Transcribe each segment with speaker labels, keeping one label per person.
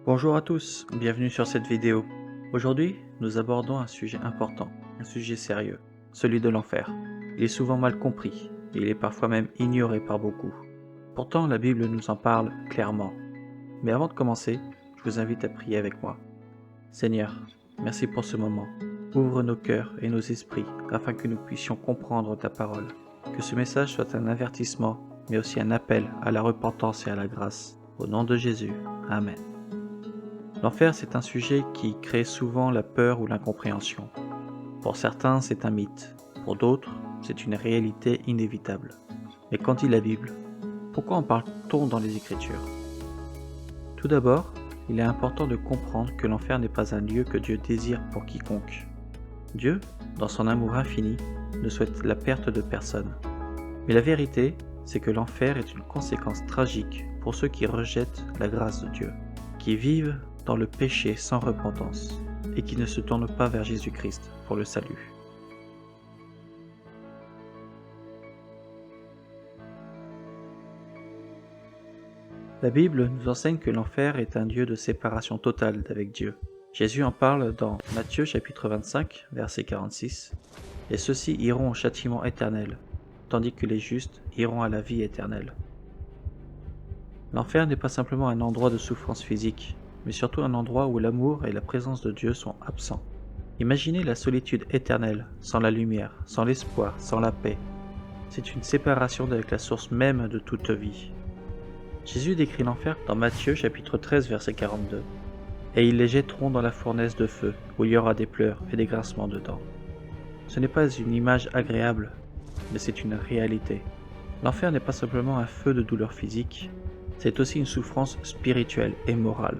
Speaker 1: Bonjour à tous, bienvenue sur cette vidéo. Aujourd'hui, nous abordons un sujet important, un sujet sérieux, celui de l'enfer. Il est souvent mal compris et il est parfois même ignoré par beaucoup. Pourtant, la Bible nous en parle clairement. Mais avant de commencer, je vous invite à prier avec moi. Seigneur, merci pour ce moment. Ouvre nos cœurs et nos esprits afin que nous puissions comprendre ta parole. Que ce message soit un avertissement, mais aussi un appel à la repentance et à la grâce. Au nom de Jésus, Amen. L'enfer, c'est un sujet qui crée souvent la peur ou l'incompréhension. Pour certains, c'est un mythe. Pour d'autres, c'est une réalité inévitable. Mais qu'en dit la Bible? Pourquoi en parle-t-on dans les Écritures? Tout d'abord, il est important de comprendre que l'enfer n'est pas un lieu que Dieu désire pour quiconque. Dieu, dans son amour infini, ne souhaite la perte de personne. Mais la vérité, c'est que l'enfer est une conséquence tragique pour ceux qui rejettent la grâce de Dieu, qui vivent dans le péché sans repentance et qui ne se tournent pas vers Jésus-Christ pour le salut. La Bible nous enseigne que l'enfer est un lieu de séparation totale d'avec Dieu. Jésus en parle dans Matthieu chapitre 25, verset 46. « Et ceux-ci iront au châtiment éternel, tandis que les justes iront à la vie éternelle. » L'enfer n'est pas simplement un endroit de souffrance physique, mais surtout un endroit où l'amour et la présence de Dieu sont absents. Imaginez la solitude éternelle, sans la lumière, sans l'espoir, sans la paix. C'est une séparation avec la source même de toute vie. Jésus décrit l'enfer dans Matthieu chapitre 13 verset 42. « Et ils les jetteront dans la fournaise de feu, où il y aura des pleurs et des grincements de dents. » Ce n'est pas une image agréable, mais c'est une réalité. L'enfer n'est pas simplement un feu de douleur physique, c'est aussi une souffrance spirituelle et morale.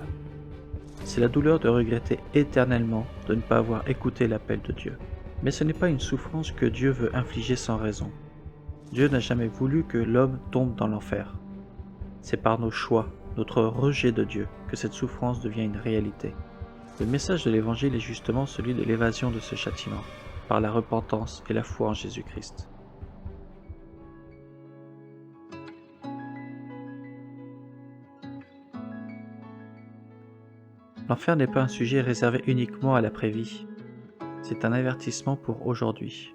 Speaker 1: C'est la douleur de regretter éternellement de ne pas avoir écouté l'appel de Dieu. Mais ce n'est pas une souffrance que Dieu veut infliger sans raison. Dieu n'a jamais voulu que l'homme tombe dans l'enfer. C'est par nos choix, notre rejet de Dieu, que cette souffrance devient une réalité. Le message de l'Évangile est justement celui de l'évasion de ce châtiment, par la repentance et la foi en Jésus-Christ. L'enfer n'est pas un sujet réservé uniquement à l'après-vie. C'est un avertissement pour aujourd'hui.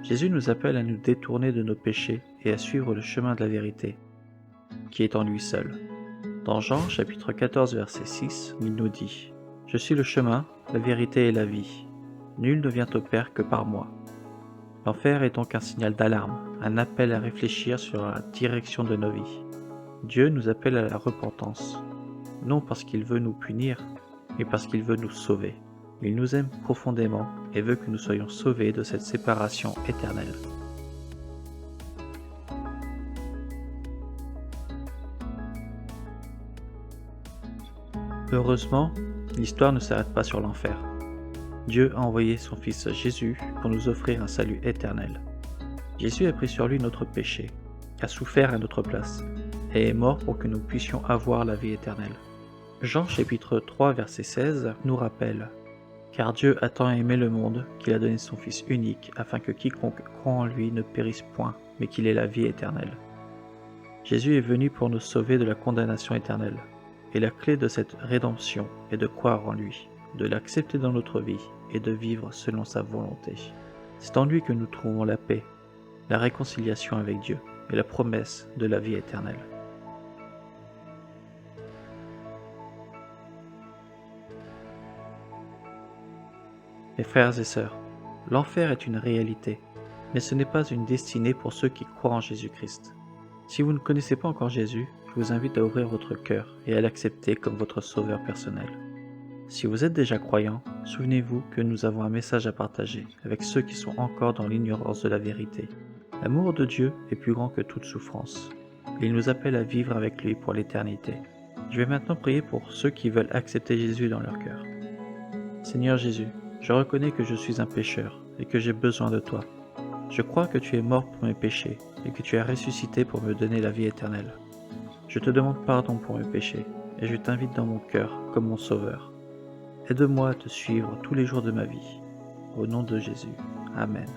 Speaker 1: Jésus nous appelle à nous détourner de nos péchés et à suivre le chemin de la vérité, qui est en lui seul. Dans Jean chapitre 14 verset 6, il nous dit « Je suis le chemin, la vérité et la vie. Nul ne vient au Père que par moi. » L'enfer est donc un signal d'alarme, un appel à réfléchir sur la direction de nos vies. Dieu nous appelle à la repentance, non parce qu'il veut nous punir, mais parce qu'il veut nous sauver. Il nous aime profondément et veut que nous soyons sauvés de cette séparation éternelle. Heureusement, l'histoire ne s'arrête pas sur l'enfer. Dieu a envoyé son Fils Jésus pour nous offrir un salut éternel. Jésus a pris sur lui notre péché, a souffert à notre place, et est mort pour que nous puissions avoir la vie éternelle. Jean chapitre 3 verset 16 nous rappelle « Car Dieu a tant aimé le monde qu'il a donné son Fils unique afin que quiconque croit en lui ne périsse point, mais qu'il ait la vie éternelle. » Jésus est venu pour nous sauver de la condamnation éternelle. Et la clé de cette rédemption est de croire en lui, de l'accepter dans notre vie et de vivre selon sa volonté. C'est en lui que nous trouvons la paix, la réconciliation avec Dieu et la promesse de la vie éternelle. Mes frères et sœurs, l'enfer est une réalité, mais ce n'est pas une destinée pour ceux qui croient en Jésus-Christ. Si vous ne connaissez pas encore Jésus, je vous invite à ouvrir votre cœur et à l'accepter comme votre sauveur personnel. Si vous êtes déjà croyant, souvenez-vous que nous avons un message à partager avec ceux qui sont encore dans l'ignorance de la vérité. L'amour de Dieu est plus grand que toute souffrance. Il nous appelle à vivre avec lui pour l'éternité. Je vais maintenant prier pour ceux qui veulent accepter Jésus dans leur cœur. Seigneur Jésus, je reconnais que je suis un pécheur et que j'ai besoin de toi. Je crois que tu es mort pour mes péchés et que tu as ressuscité pour me donner la vie éternelle. Je te demande pardon pour mes péchés et je t'invite dans mon cœur comme mon sauveur. Aide-moi à te suivre tous les jours de ma vie. Au nom de Jésus. Amen.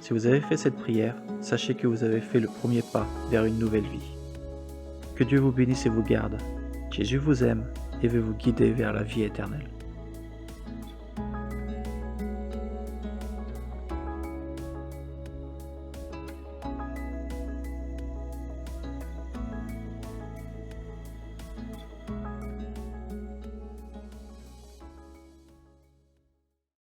Speaker 1: Si vous avez fait cette prière, sachez que vous avez fait le premier pas vers une nouvelle vie. Que Dieu vous bénisse et vous garde. Jésus vous aime et veut vous guider vers la vie éternelle.